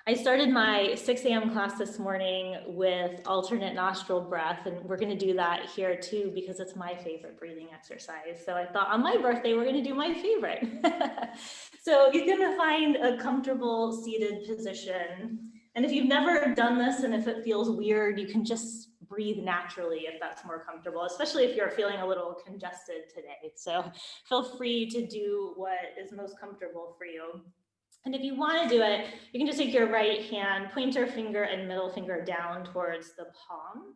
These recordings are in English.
I started my 6 a.m. class this morning with alternate nostril breath, and we're going to do that here too because it's my favorite breathing exercise. So I thought on my birthday, we're going to do my favorite. So you're going to find a comfortable seated position. And if you've never done this and if it feels weird, you can just breathe naturally if that's more comfortable, especially if you're feeling a little congested today. So feel free to do what is most comfortable for you. And if you want to do it, you can just take your right hand, pointer finger and middle finger down towards the palm.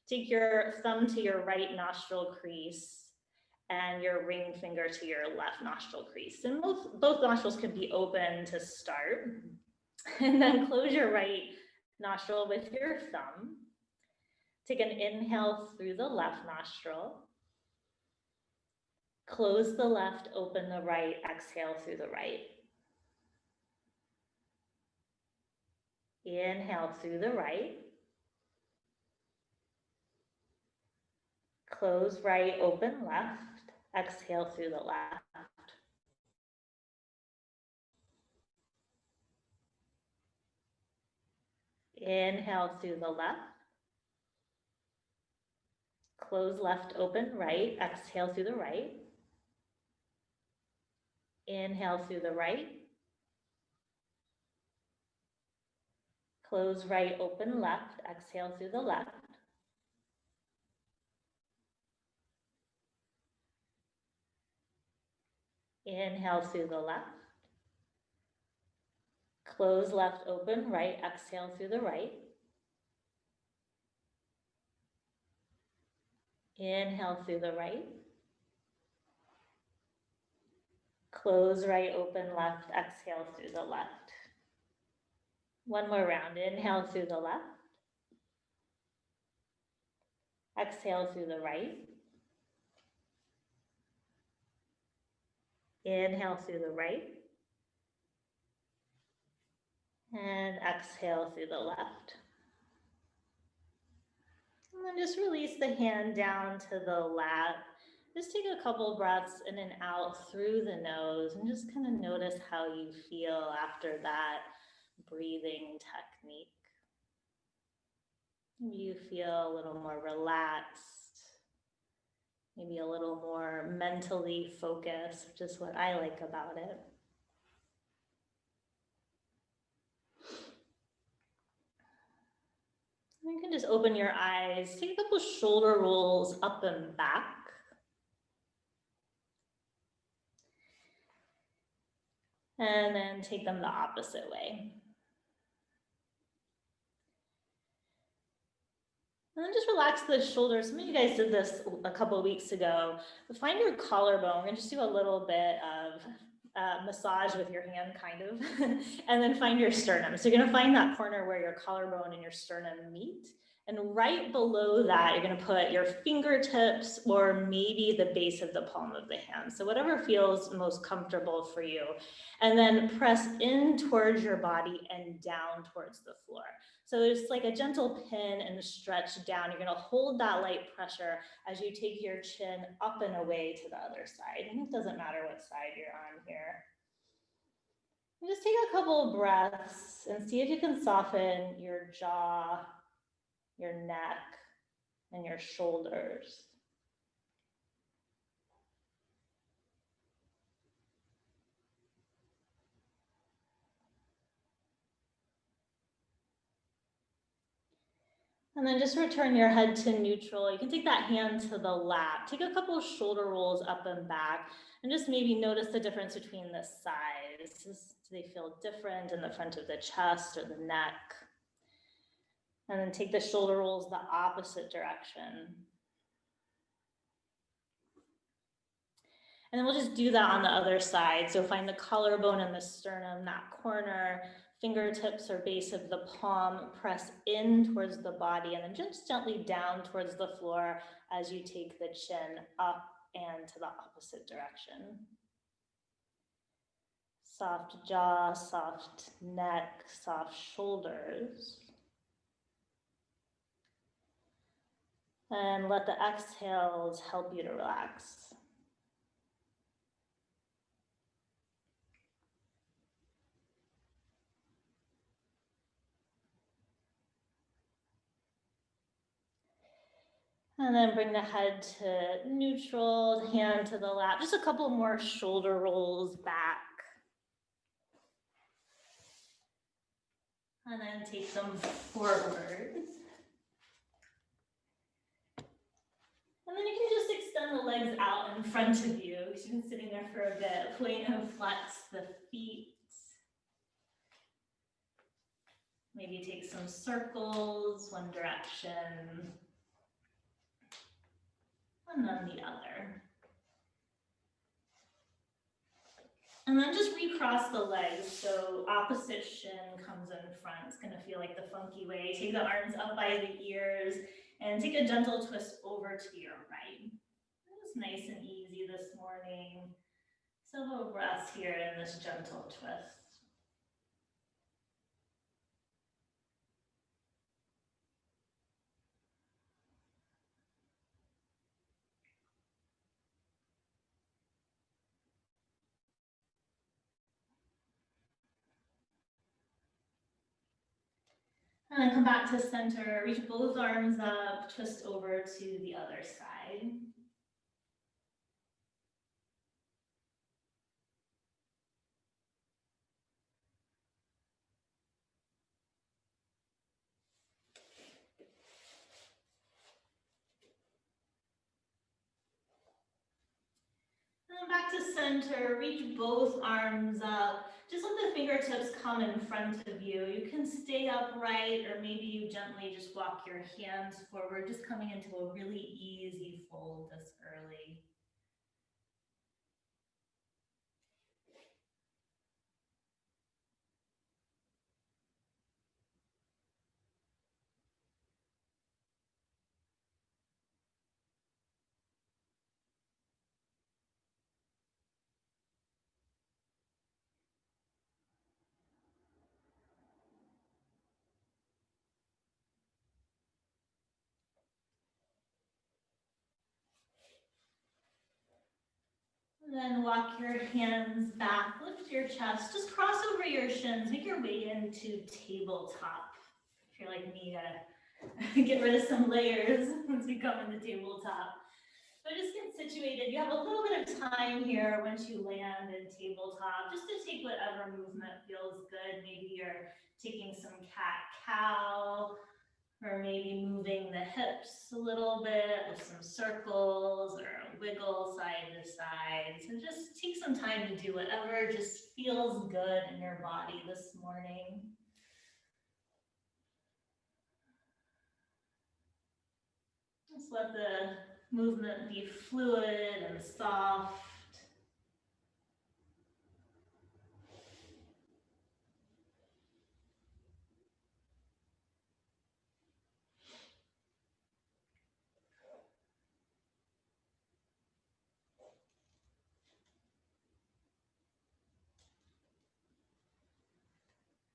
Take your thumb to your right nostril crease and your ring finger to your left nostril crease. And both nostrils can be open to start. And then close your right nostril with your thumb. Take an inhale through the left nostril. Close the left, open the right, exhale through the right. Inhale through the right. Close right, open left. Exhale through the left. Inhale through the left. Close left, open right. Exhale through the right. Inhale through the right. Close right, open left. Exhale through the left. Inhale through the left. Close left, open right. Exhale through the right. Inhale through the right. Close right, open left. Exhale through the left. One more round. Inhale through the left. Exhale through the right. Inhale through the right. And exhale through the left. And then just release the hand down to the lap. Just take a couple breaths in and out through the nose and just kind of notice how you feel after that breathing technique. Maybe you feel a little more relaxed, maybe a little more mentally focused, which is what I like about it. You can just open your eyes, take a couple shoulder rolls up and back. And then take them the opposite way. And then just relax the shoulders. Some of you guys did this a couple of weeks ago. But find your collarbone. We're gonna just do a little bit of massage with your hand, kind of, and then find your sternum. So you're gonna find that corner where your collarbone and your sternum meet. And right below that, you're gonna put your fingertips or maybe the base of the palm of the hand. So whatever feels most comfortable for you. And then press in towards your body and down towards the floor. So there's like a gentle pin and stretch down. You're gonna hold that light pressure as you take your chin up and away to the other side. And it doesn't matter what side you're on here. And just take a couple of breaths and see if you can soften your jaw, your neck, and your shoulders. And then just return your head to neutral. You can take that hand to the lap. Take a couple of shoulder rolls up and back, and just maybe notice the difference between the sides. Do they feel different in the front of the chest or the neck? And then take the shoulder rolls the opposite direction. And then we'll just do that on the other side. So find the collarbone and the sternum, that corner, fingertips or base of the palm, press in towards the body, and then just gently down towards the floor as you take the chin up and to the opposite direction. Soft jaw, soft neck, soft shoulders. And let the exhales help you to relax. And then bring the head to neutral, hand to the lap. Just a couple more shoulder rolls back. And then take them forward. And then you can just extend the legs out in front of you because you've been sitting there for a bit. Point and flex the feet. Maybe take some circles, one direction, and then the other. And then just recross the legs, so opposite shin comes in front. It's gonna feel like the funky way. Take the arms up by the ears and take a gentle twist over to your right. It's nice and easy this morning. Several breaths here in this gentle twist. And then come back to center, reach both arms up, twist over to the other side. And then back to center, reach both arms up. Just let the fingertips come in front of you. You can stay upright, or maybe you gently just walk your hands forward, just coming into a really easy fold this early. And then walk your hands back, lift your chest, just cross over your shins, make your way into tabletop. If you're like me, gotta get rid of some layers once we come into tabletop. But just get situated. You have a little bit of time here once you land in tabletop, just to take whatever movement feels good. Maybe you're taking some cat-cow, or maybe moving the hips a little bit with some circles or a wiggle side to side. So just take some time to do whatever just feels good in your body this morning. Just let the movement be fluid and soft.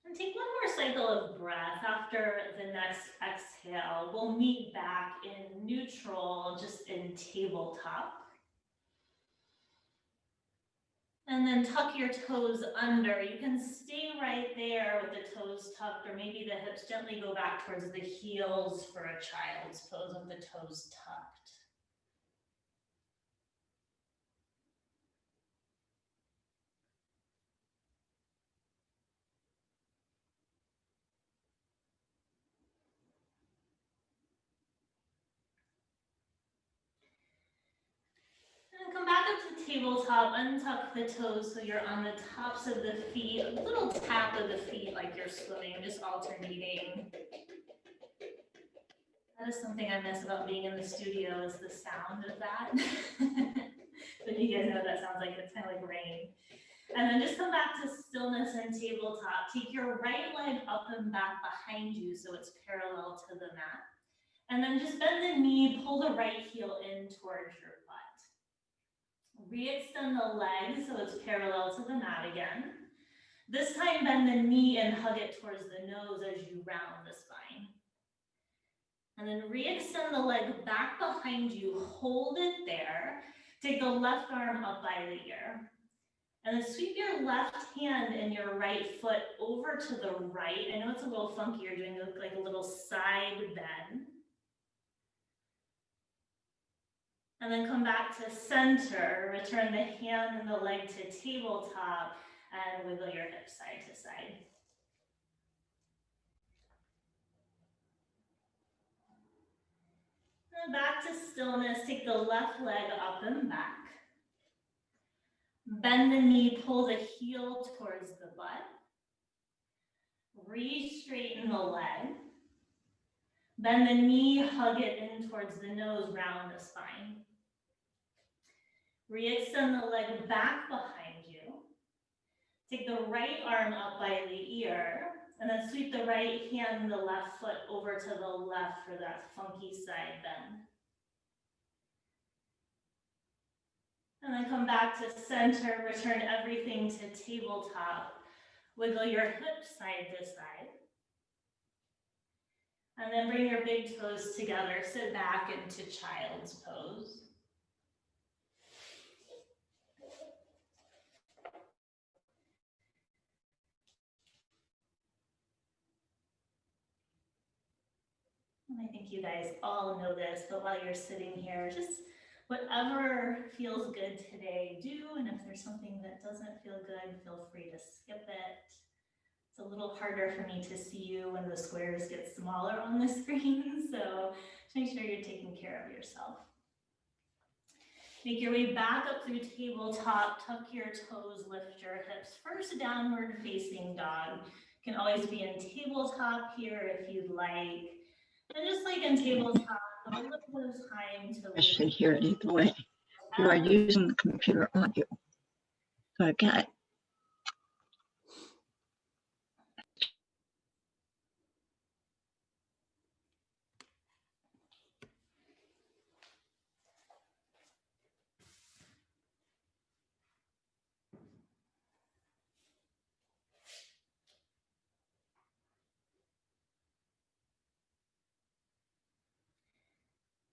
And take one more cycle of breath after the next exhale. We'll meet back in neutral, just in tabletop. And then tuck your toes under. You can stay right there with the toes tucked, or maybe the hips gently go back towards the heels for a child's pose with the toes tucked. And come back up to tabletop, untuck the toes so you're on the tops of the feet, a little tap of the feet like you're swimming, just alternating. That is something I miss about being in the studio, is the sound of that. But you guys know what that sounds like. It's kind of like rain. And then just come back to stillness and tabletop. Take your right leg up and back behind you so it's parallel to the mat. And then just bend the knee, pull the right heel in towards your butt. Re-extend the leg so it's parallel to the mat again. This time bend the knee and hug it towards the nose as you round the spine. And then re-extend the leg back behind you, hold it there. Take the left arm up by the ear. And then sweep your left hand and your right foot over to the right. I know it's a little funky, you're doing like a little side bend. And then come back to center, return the hand and the leg to tabletop, and wiggle your hips side to side. And back to stillness, take the left leg up and back. Bend the knee, pull the heel towards the butt. Re-straighten the leg. Bend the knee, hug it in towards the nose, round the spine. Re-extend the leg back behind you. Take the right arm up by the ear, and then sweep the right hand and the left foot over to the left for that funky side bend. And then come back to center, return everything to tabletop. Wiggle your hips side to side. And then bring your big toes together, sit back into child's pose. And I think you guys all know this, but while you're sitting here, just whatever feels good today, do. And if there's something that doesn't feel good, feel free to skip it. It's a little harder for me to see you when the squares get smaller on the screen, so just make sure you're taking care of yourself. Make your way back up through tabletop, tuck your toes, lift your hips. First downward facing dog. Can always be in tabletop here if you'd like. And just like in tabletop, a little bit of time to I should hear it either way. You are using the computer audio. So I got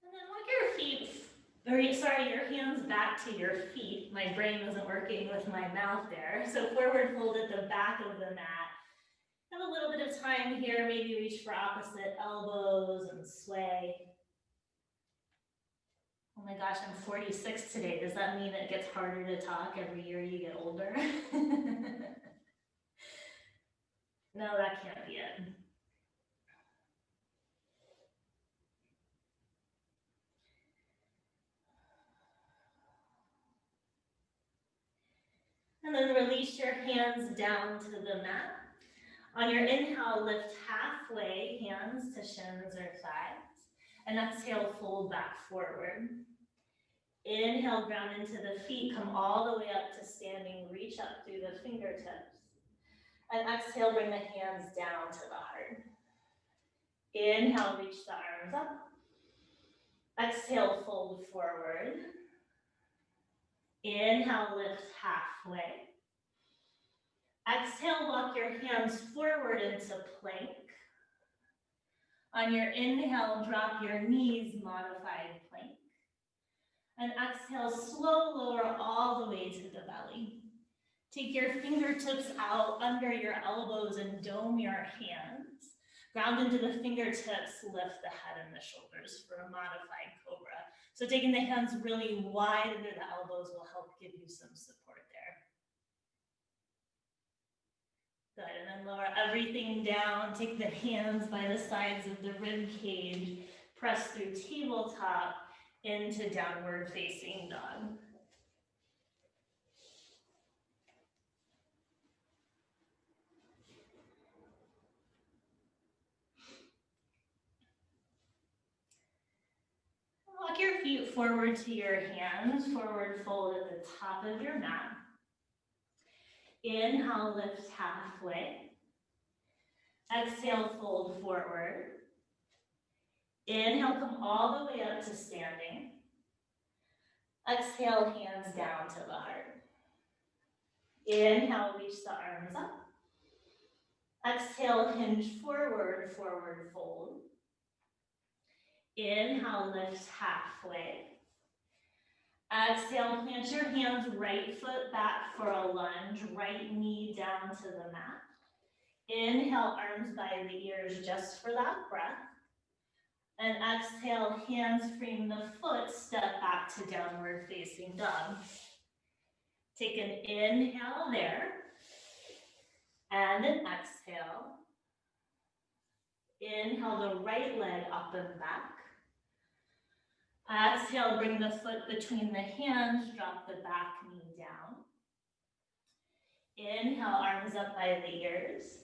And then walk your feet, your hands back to your feet. My brain wasn't working with my mouth there. So forward fold at the back of the mat. Have a little bit of time here, maybe reach for opposite elbows and sway. Oh my gosh, I'm 46 today. Does that mean it gets harder to talk every year you get older? No, that can't be it. And then release your hands down to the mat. On your inhale, lift halfway, hands to shins or thighs. And exhale, fold back forward. Inhale, ground into the feet, come all the way up to standing, reach up through the fingertips. And exhale, bring the hands down to the heart. Inhale, reach the arms up. Exhale, fold forward. Inhale, lift halfway. Exhale, walk your hands forward into plank. On your inhale, drop your knees, modified plank. And exhale, slow lower all the way to the belly. Take your fingertips out under your elbows and dome your hands. Ground into the fingertips, lift the head and the shoulders for a modified cobra. So taking the hands really wide under the elbows will help give you some support there. Good, and then lower everything down. Take the hands by the sides of the rib cage. Press through tabletop into downward facing dog. Walk your feet forward to your hands, forward fold at the top of your mat. Inhale, lift halfway. Exhale, fold forward. Inhale, come all the way up to standing. Exhale, hands down to the heart. Inhale, reach the arms up. Exhale, hinge forward, forward fold. Inhale, lift halfway. Exhale, plant your hands, right foot back for a lunge, right knee down to the mat. Inhale, arms by the ears just for that breath. And exhale, hands frame the foot, step back to downward facing dog. Take an inhale there, and an exhale. Inhale the right leg up and back. Exhale, bring the foot between the hands, drop the back knee down. Inhale, arms up by the ears.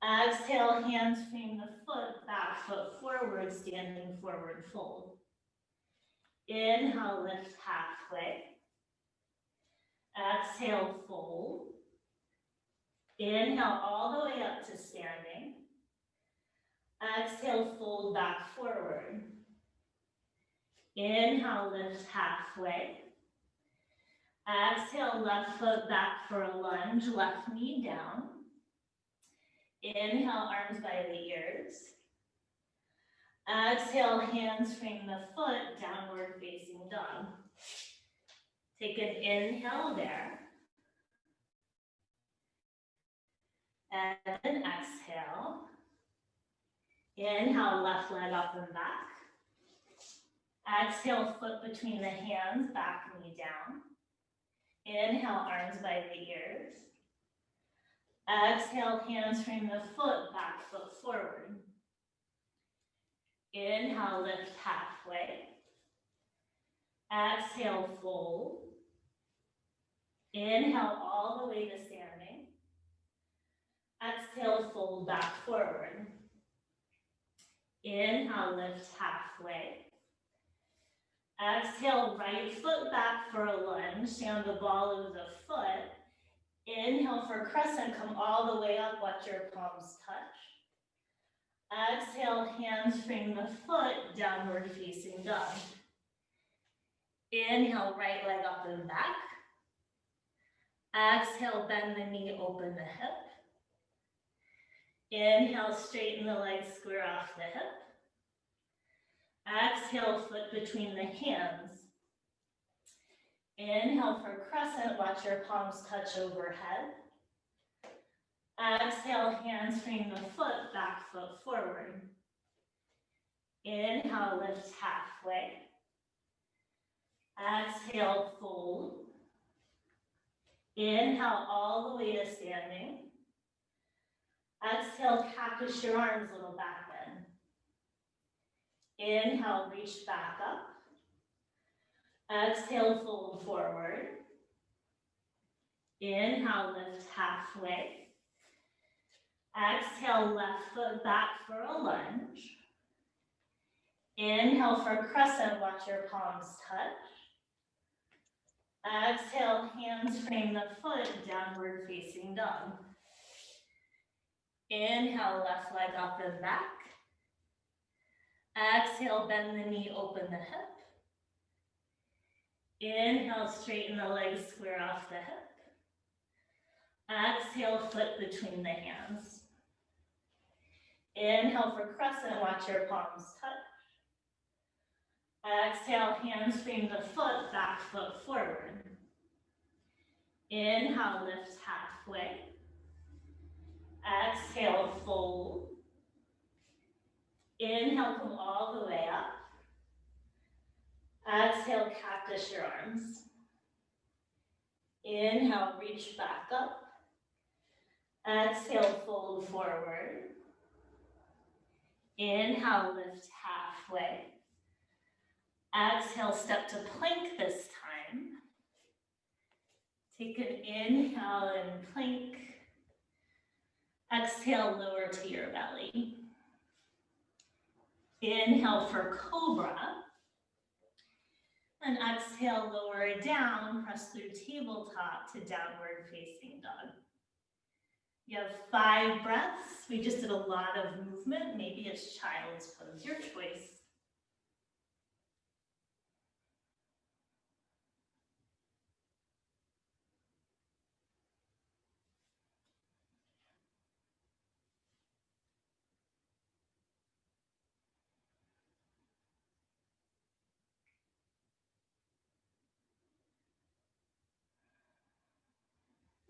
Exhale, hands frame the foot, back foot forward, standing forward fold. Inhale, lift halfway. Exhale, fold. Inhale all the way up to standing. Exhale, fold back forward. Inhale, lift halfway. Exhale, left foot back for a lunge, left knee down. Inhale, arms by the ears. Exhale, hands frame the foot, downward facing dog. Take an inhale there. And an exhale. Inhale, left leg up and back. Exhale, foot between the hands, back knee down. Inhale, arms by the ears. Exhale, hands frame the foot, back foot forward. Inhale, lift halfway. Exhale, fold. Inhale all the way to standing. Exhale, fold back forward. Inhale, lift halfway. Exhale, right foot back for a lunge, stand the ball of the foot. Inhale for crescent, come all the way up, watch your palms touch. Exhale, hands frame the foot, downward facing dog. Inhale, right leg up and back. Exhale, bend the knee, open the hip. Inhale, straighten the leg, square off the hip. Exhale, foot between the hands. Inhale for crescent, watch your palms touch overhead. Exhale, hands frame the foot, back foot forward. Inhale, lift halfway. Exhale, fold. Inhale all the way to standing. Exhale, cactus your arms, little back bend. Inhale, reach back up. Exhale, fold forward. Inhale, lift halfway. Exhale, left foot back for a lunge. Inhale for crescent, watch your palms touch. Exhale, hands frame the foot, downward facing dog. Inhale, left leg up and back. Exhale, bend the knee, open the hip. Inhale, straighten the legs, square off the hip. Exhale, foot between the hands. Inhale for crescent, watch your palms touch. Exhale, hands frame the foot, back foot forward. Inhale, lift halfway. Exhale, fold. Inhale, come all the way up. Exhale, cactus your arms. Inhale, reach back up. Exhale, fold forward. Inhale, lift halfway. Exhale, step to plank this time. Take an inhale and plank. Exhale, lower to your belly. Inhale for cobra. And exhale, lower down, press through tabletop to downward facing dog. You have 5 breaths. We just did a lot of movement. Maybe it's child's pose, your choice.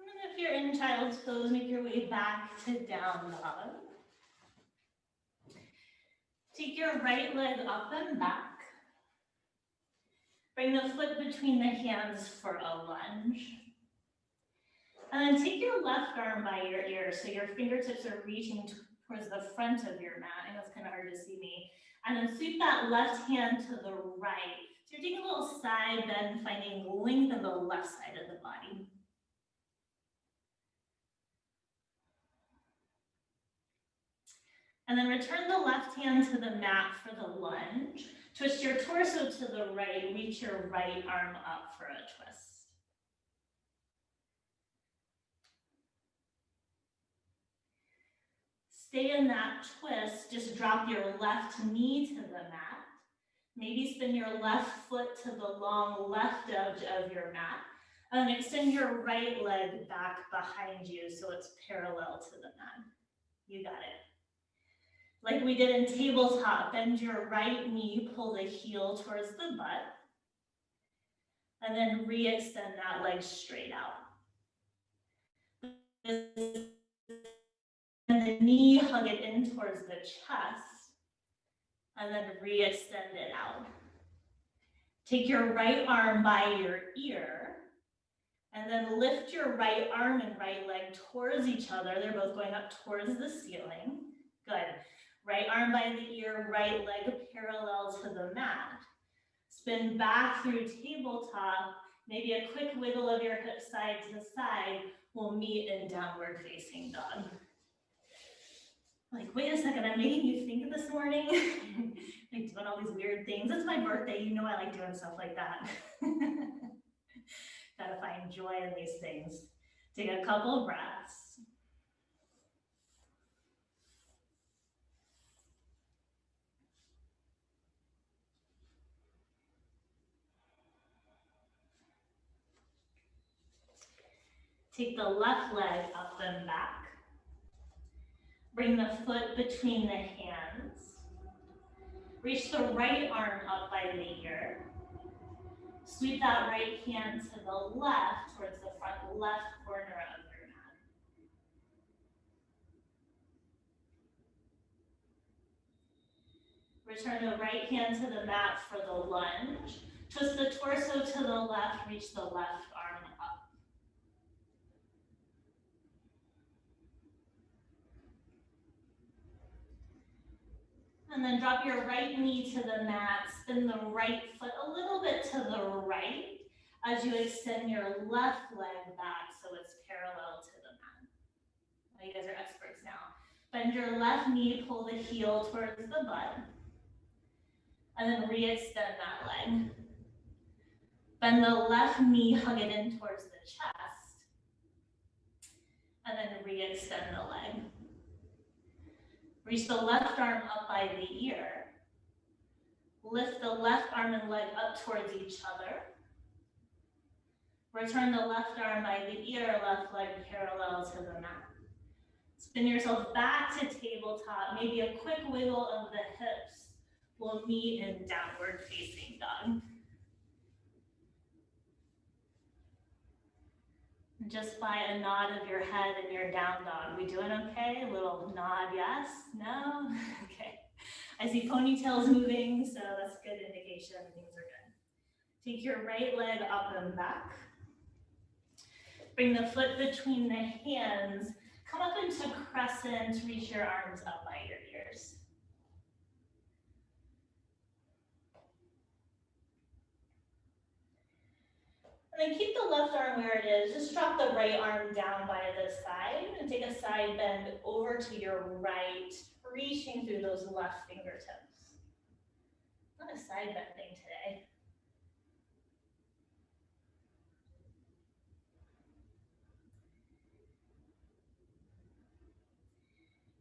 And if you're in child's pose, make your way back to down dog. Take your right leg up and back. Bring the foot between the hands for a lunge. And then take your left arm by your ear so your fingertips are reaching towards the front of your mat. I know it's kind of hard to see me. And then sweep that left hand to the right. So you're taking a little side bend, finding length on the left side of the body. And then return the left hand to the mat for the lunge. Twist your torso to the right, reach your right arm up for a twist. Stay in that twist, just drop your left knee to the mat. Maybe spin your left foot to the long left edge of your mat. And then extend your right leg back behind you so it's parallel to the mat. You got it. Like we did in tabletop, bend your right knee, pull the heel towards the butt, and then re-extend that leg straight out. And the knee, hug it in towards the chest, and then re-extend it out. Take your right arm by your ear, and then lift your right arm and right leg towards each other. They're both going up towards the ceiling. Good. Right arm by the ear, right leg parallel to the mat. Spin back through tabletop. Maybe a quick wiggle of your hips side to side. We'll meet in downward facing dog. Like, wait a second, I'm making you think this morning. Like doing all these weird things. It's my birthday, you know I like doing stuff like that. Gotta find joy in these things. Take a couple of breaths. Take the left leg up and back. Bring the foot between the hands. Reach the right arm up by the ear. Sweep that right hand to the left towards the front left corner of your mat. Return the right hand to the mat for the lunge. Twist the torso to the left, reach the left arm up. And then drop your right knee to the mat, spin the right foot a little bit to the right as you extend your left leg back so it's parallel to the mat. Now you guys are experts now. Bend your left knee, pull the heel towards the butt, and then re-extend that leg. Bend the left knee, hug it in towards the chest, and then re-extend the leg. Reach the left arm up by the ear. Lift the left arm and leg up towards each other. Return the left arm by the ear, left leg parallel to the mat. Spin yourself back to tabletop, maybe a quick wiggle of the hips. We'll meet in downward facing dog. Just by a nod of your head and your down dog. We doing okay? A little nod, yes? No? Okay. I see ponytails moving, so that's a good indication things are good. Take your right leg up and back. Bring the foot between the hands. Come up into crescent, reach your arms up by your ears. And then keep the left arm where it is. Just drop the right arm down by the side and take a side bend over to your right, reaching through those left fingertips. Not a side bending today.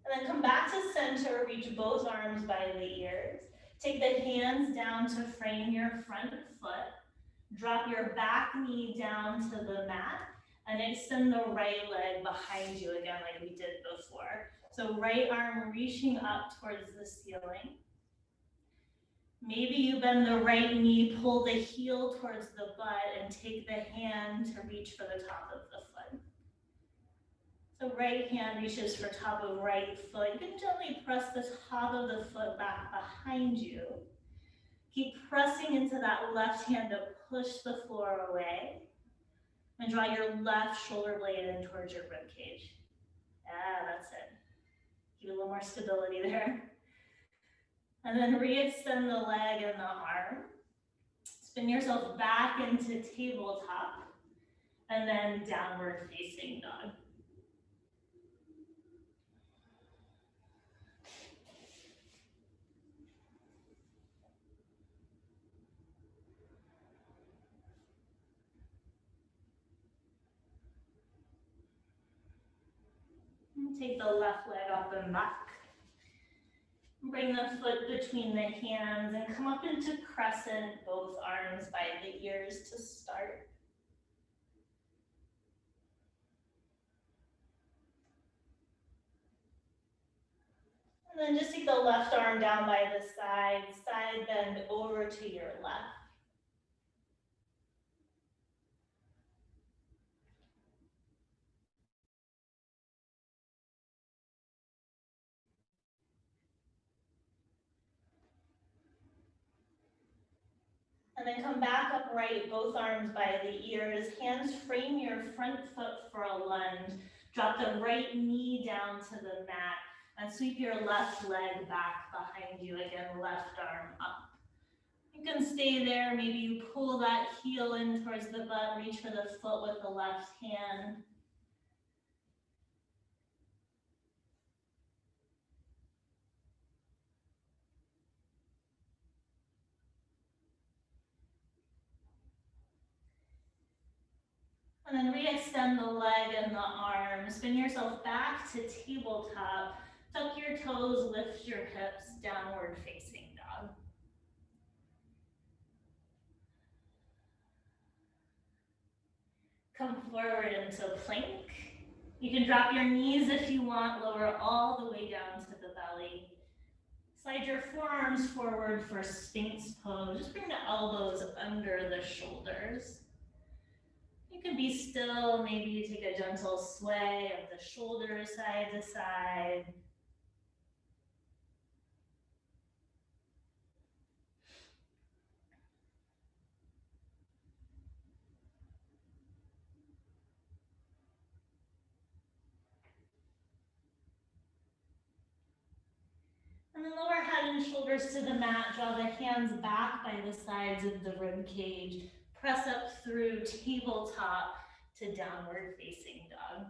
And then come back to center, reach both arms by the ears. Take the hands down to frame your front foot. Drop your back knee down to the mat and extend the right leg behind you again like we did before. So right arm reaching up towards the ceiling. Maybe you bend the right knee, pull the heel towards the butt and take the hand to reach for the top of the foot. The right hand reaches for top of right foot. You can gently press the top of the foot back behind you. Keep pressing into that left hand to push the floor away. And draw your left shoulder blade in towards your rib cage. Yeah, that's it. Give a little more stability there. And then re-extend the leg and the arm. Spin yourself back into tabletop. And then downward facing dog. Take the left leg up and back. Bring the foot between the hands and come up into crescent, both arms by the ears to start. And then just take the left arm down by the side, side bend over to your left. And then come back upright, both arms by the ears. Hands frame your front foot for a lunge. Drop the right knee down to the mat and sweep your left leg back behind you. Again, left arm up. You can stay there. Maybe you pull that heel in towards the butt, reach for the foot with the left hand. And then re-extend the leg and the arm. Spin yourself back to tabletop. Tuck your toes, lift your hips, downward facing dog. Come forward into plank. You can drop your knees if you want, lower all the way down to the belly. Slide your forearms forward for Sphinx pose. Just bring the elbows under the shoulders. You can be still, maybe you take a gentle sway of the shoulders side to side. And then lower head and shoulders to the mat. Draw the hands back by the sides of the rib cage. Press up through tabletop to downward facing dog.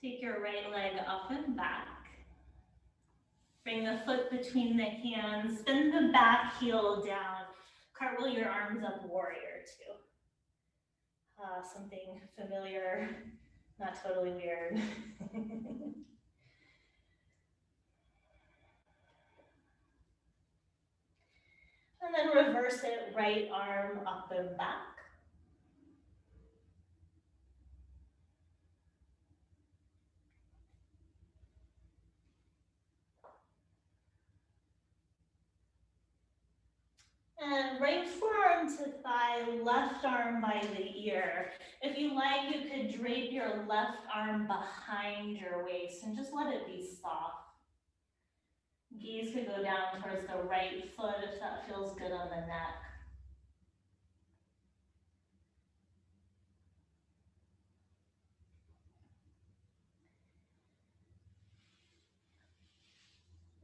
Take your right leg up and back. Bring the foot between the hands. Spin the back heel down. Cartwheel your arms up, warrior two. Something familiar, not totally weird. And then reverse it, right arm up and back. And right forearm to thigh, left arm by the ear. If you like, you could drape your left arm behind your waist and just let it be soft. Gaze could go down towards the right foot if that feels good on the neck.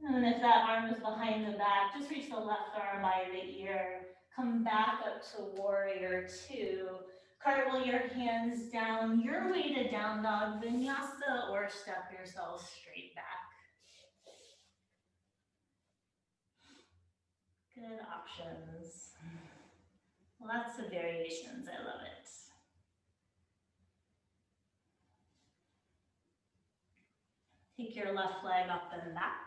And if that arm is behind the back, just reach the left arm by the ear. Come back up to warrior two. Cartwheel your hands down your way to down dog vinyasa or step yourself straight back. Good options. Lots of variations, I love it. Take your left leg up and back.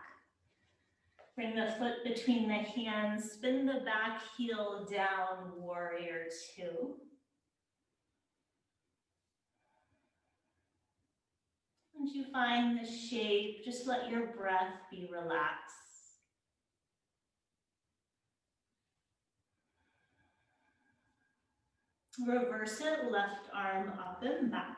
Bring the foot between the hands, spin the back heel down, warrior two. Once you find the shape, just let your breath be relaxed. Reverse it, left arm up and back.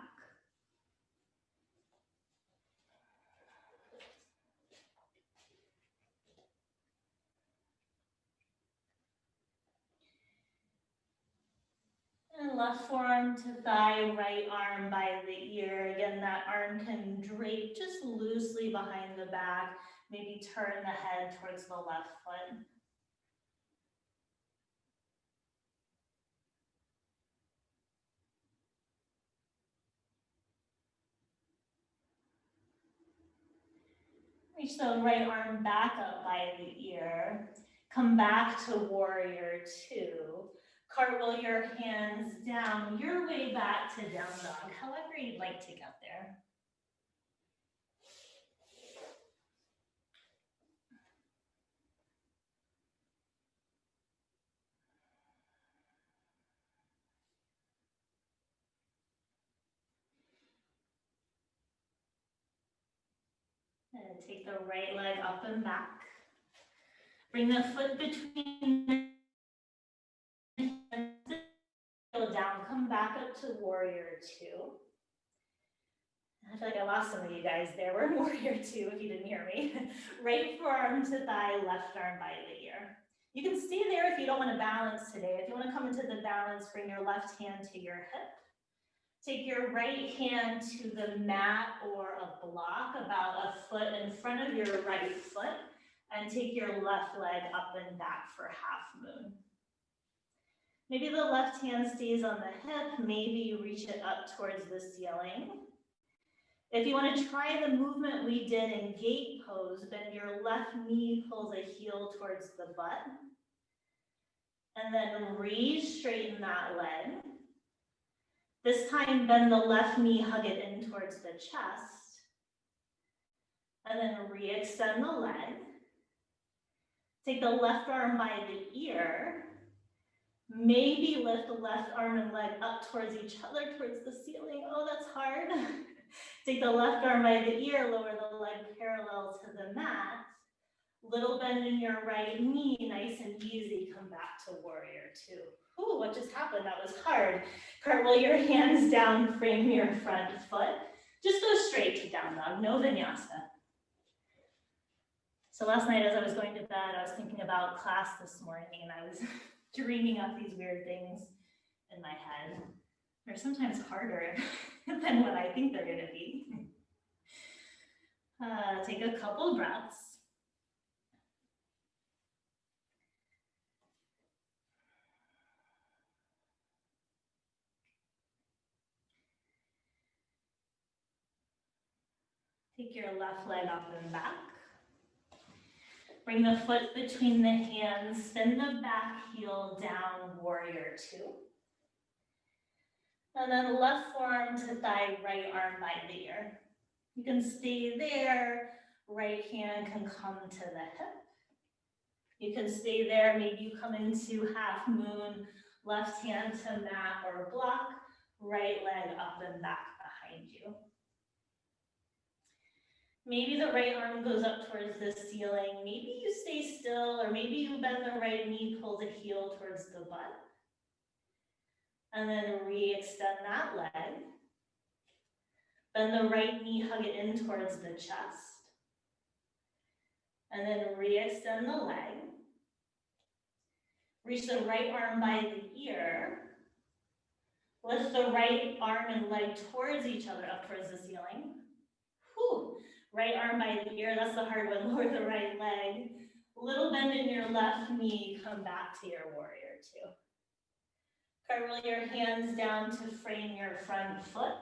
And left forearm to thigh, right arm by the ear. Again, that arm can drape just loosely behind the back. Maybe turn the head towards the left foot. Reach the right arm back up by the ear. Come back to warrior two. Cartwheel your hands down, your way back to down dog, however you'd like to get there. And take the right leg up and back. Bring the foot between the hands, go down, come back up to warrior two. I feel like I lost some of you guys there. We're in warrior two if you didn't hear me. Right forearm to thigh, left arm by the ear. You can stay there if you don't want to balance today. If you want to come into the balance, bring your left hand to your hip. Take your right hand to the mat or a block about a foot in front of your right foot, and take your left leg up and back for half moon. Maybe the left hand stays on the hip, maybe you reach it up towards the ceiling. If you want to try the movement we did in gate pose, bend your left knee pulls a heel towards the butt. And then re-straighten that leg. This time, bend the left knee, hug it in towards the chest. And then re-extend the leg. Take the left arm by the ear. Maybe lift the left arm and leg up towards each other, towards the ceiling. Oh, that's hard. Take the left arm by the ear, lower the leg parallel to the mat. Little bend in your right knee, nice and easy. Come back to warrior two. Ooh, what just happened? That was hard. Cartwheel your hands down, frame your front foot. Just go straight to down dog, no vinyasa. So last night as I was going to bed, I was thinking about class this morning and I was dreaming up these weird things in my head. They're sometimes harder than what I think they're gonna be. Take a couple breaths. Take your left leg up and back. Bring the foot between the hands, spin the back heel down, warrior two. And then left forearm to thigh, right arm by the ear. You can stay there, right hand can come to the hip. You can stay there, maybe you come into half moon, left hand to mat or block, right leg up and back behind you. Maybe the right arm goes up towards the ceiling. Maybe you stay still, or maybe you bend the right knee, pull the heel towards the butt. And then re-extend that leg. Bend the right knee, hug it in towards the chest. And then re-extend the leg. Reach the right arm by the ear. Lift the right arm and leg towards each other, up towards the ceiling. Whew. Right arm by the ear, that's the hard one. Lower the right leg. Little bend in your left knee, come back to your warrior two. Cartwheel your hands down to frame your front foot.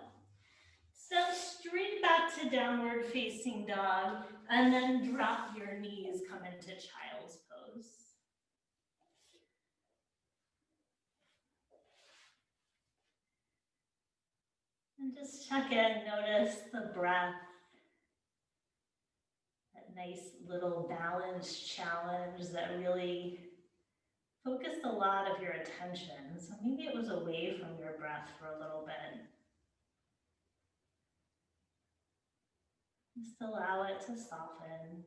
Step straight back to downward facing dog, and then drop your knees, come into child's pose. And just check in, notice the breath. That nice little balance challenge that really focused a lot of your attention. So maybe it was away from your breath for a little bit. Just allow it to soften.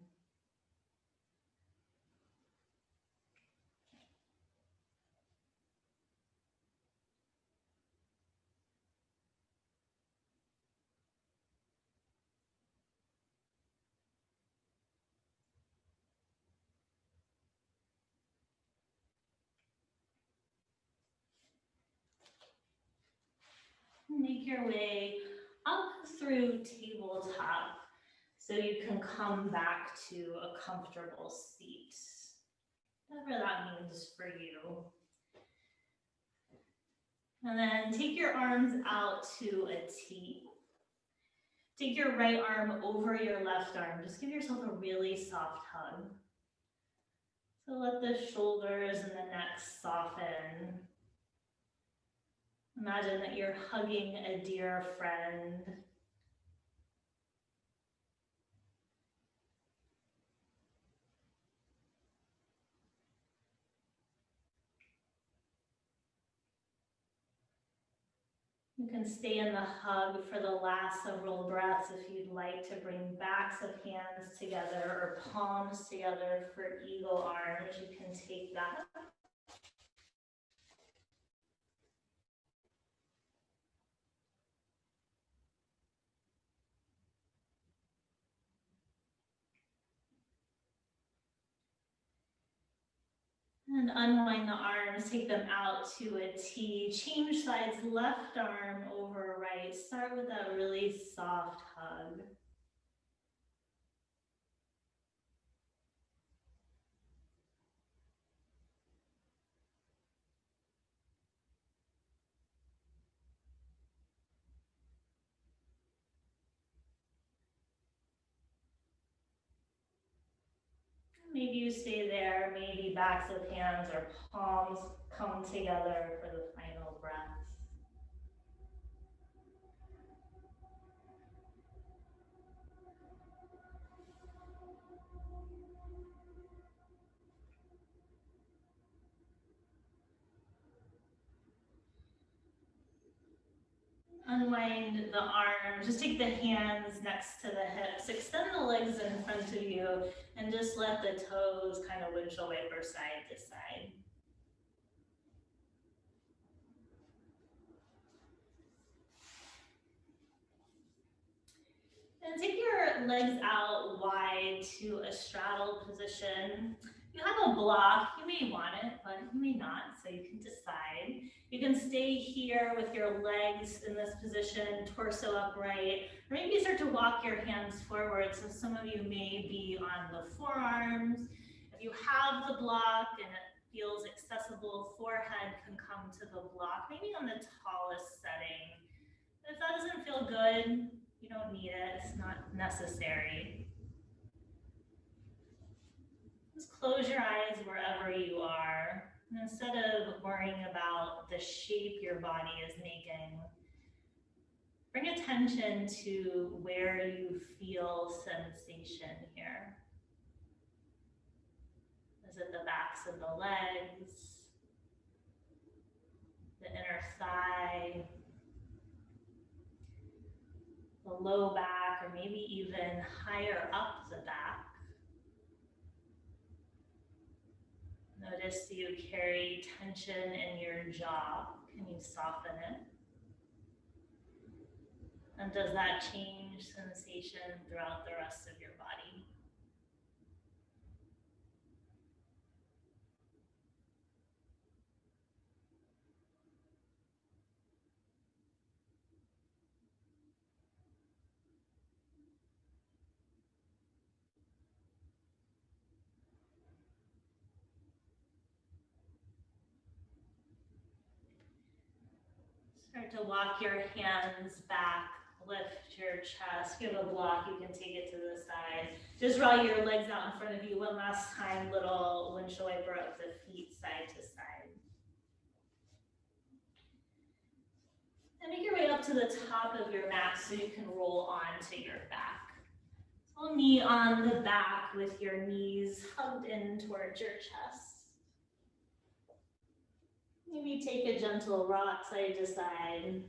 Make your way up through tabletop so you can come back to a comfortable seat, whatever that means for you. And then take your arms out to a T. Take your right arm over your left arm. Just give yourself a really soft hug. So let the shoulders and the neck soften. Imagine that you're hugging a dear friend. You can stay in the hug for the last several breaths if you'd like to bring backs of hands together or palms together for eagle arms. You can take that. And unwind the arms, take them out to a T. Change sides, left arm over right. Start with that really soft hug. Maybe you stay there, maybe backs of hands or palms come together for the final breaths. Unwind the arms, just take the hands next to the hips, extend the legs in front of you, and just let the toes kind of windshield wiper side to side. And take your legs out wide to a straddle position. You have a block, you may want it, but you may not, so you can decide. You can stay here with your legs in this position, torso upright, or maybe start to walk your hands forward. So some of you may be on the forearms. If you have the block and it feels accessible, forehead can come to the block, maybe on the tallest setting. If that doesn't feel good, you don't need it, it's not necessary. Just close your eyes wherever you are. And instead of worrying about the shape your body is making, bring attention to where you feel sensation here. Is it the backs of the legs, the inner thigh, the low back, or maybe even higher up the back? Notice that you carry tension in your jaw. Can you soften it? And does that change sensation throughout the rest of your body? Start to walk your hands back, lift your chest. If you have a block, you can take it to the side. Just draw your legs out in front of you one last time, little windshield wiper up the feet side to side. And make your way up to the top of your mat so you can roll onto your back. So knee on the back with your knees hugged in towards your chest. Maybe take a gentle rock side to side.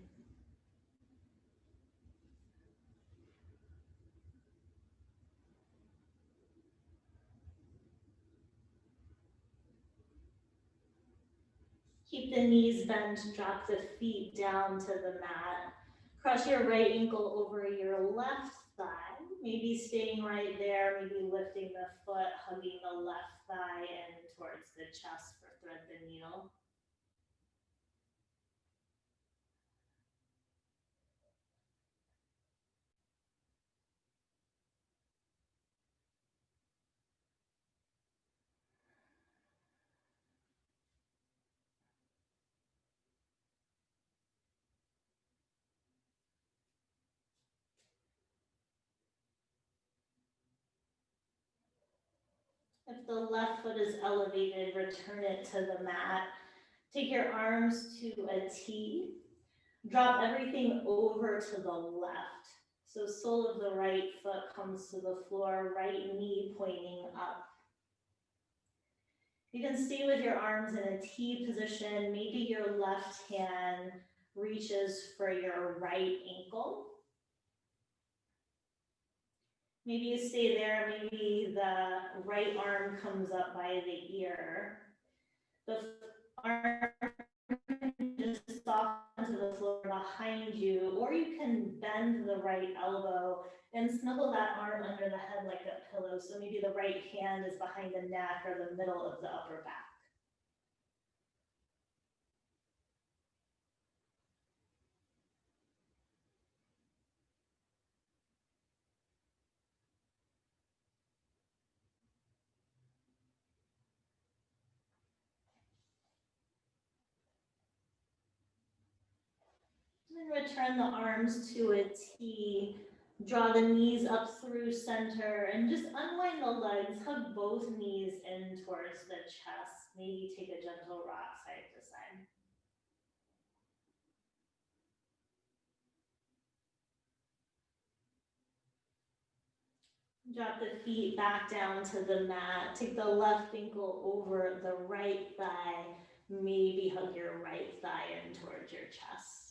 Keep the knees bent, drop the feet down to the mat. Cross your right ankle over your left thigh, maybe staying right there, maybe lifting the foot, hugging the left thigh in towards the chest for thread the needle. If the left foot is elevated, return it to the mat. Take your arms to a T. Drop everything over to the left. So sole of the right foot comes to the floor, right knee pointing up. You can stay with your arms in a T position. Maybe your left hand reaches for your right ankle. Maybe you stay there. Maybe the right arm comes up by the ear. The arm can just soften to the floor behind you, or you can bend the right elbow and snuggle that arm under the head like a pillow. So maybe the right hand is behind the neck or the middle of the upper back. And return the arms to a T. Draw the knees up through center and just unwind the legs. Hug both knees in towards the chest. Maybe take a gentle rock side to side. Drop the feet back down to the mat. Take the left ankle over the right thigh. Maybe hug your right thigh in towards your chest.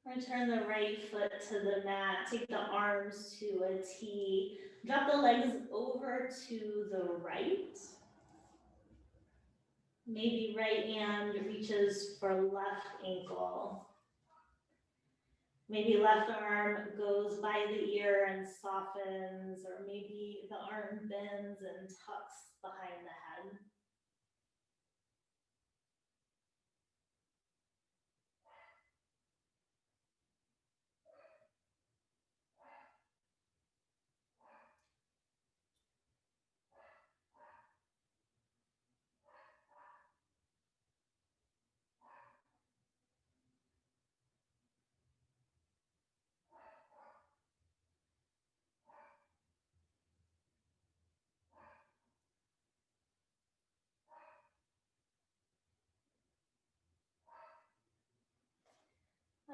Return the right foot to the mat. Take the arms to a T. Drop the legs over to the right. Maybe right hand reaches for left ankle. Maybe left arm goes by the ear and softens, or maybe the arm bends and tucks behind the head.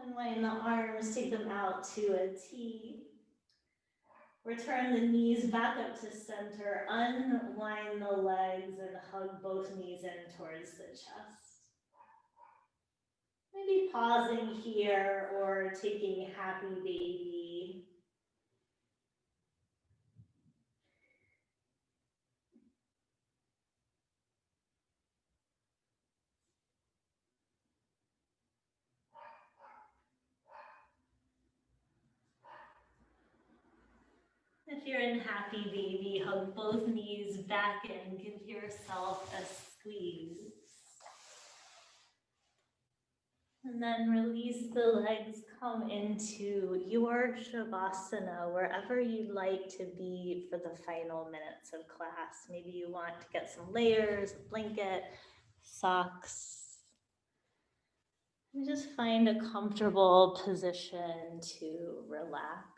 Unwind the arms, take them out to a T. Return the knees back up to center. Unwind the legs and hug both knees in towards the chest. Maybe pausing here or taking happy baby. If you're in happy baby, hug both knees back and give yourself a squeeze. And then release the legs, come into your Shavasana, wherever you'd like to be for the final minutes of class. Maybe you want to get some layers, a blanket, socks. And just find a comfortable position to relax.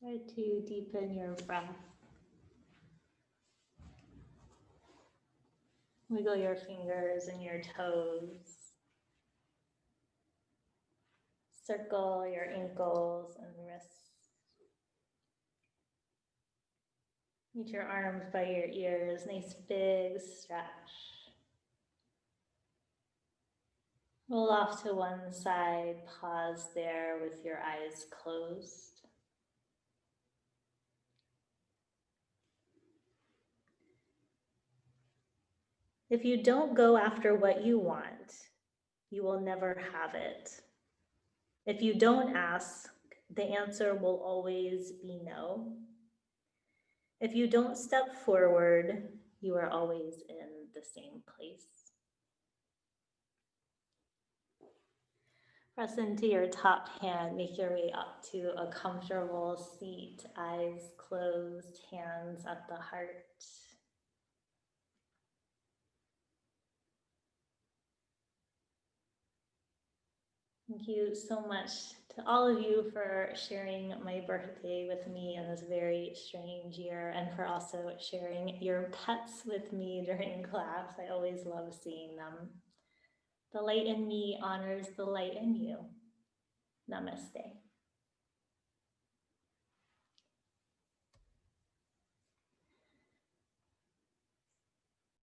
Try to deepen your breath. Wiggle your fingers and your toes. Circle your ankles and wrists. Meet your arms by your ears, nice big stretch. Roll off to one side, pause there with your eyes closed. If you don't go after what you want, you will never have it. If you don't ask, the answer will always be no. If you don't step forward, you are always in the same place. Press into your top hand, make your way up to a comfortable seat, eyes closed, hands at the heart. Thank you so much to all of you for sharing my birthday with me in this very strange year, and for also sharing your pets with me during class. I always love seeing them. The light in me honors the light in you. Namaste.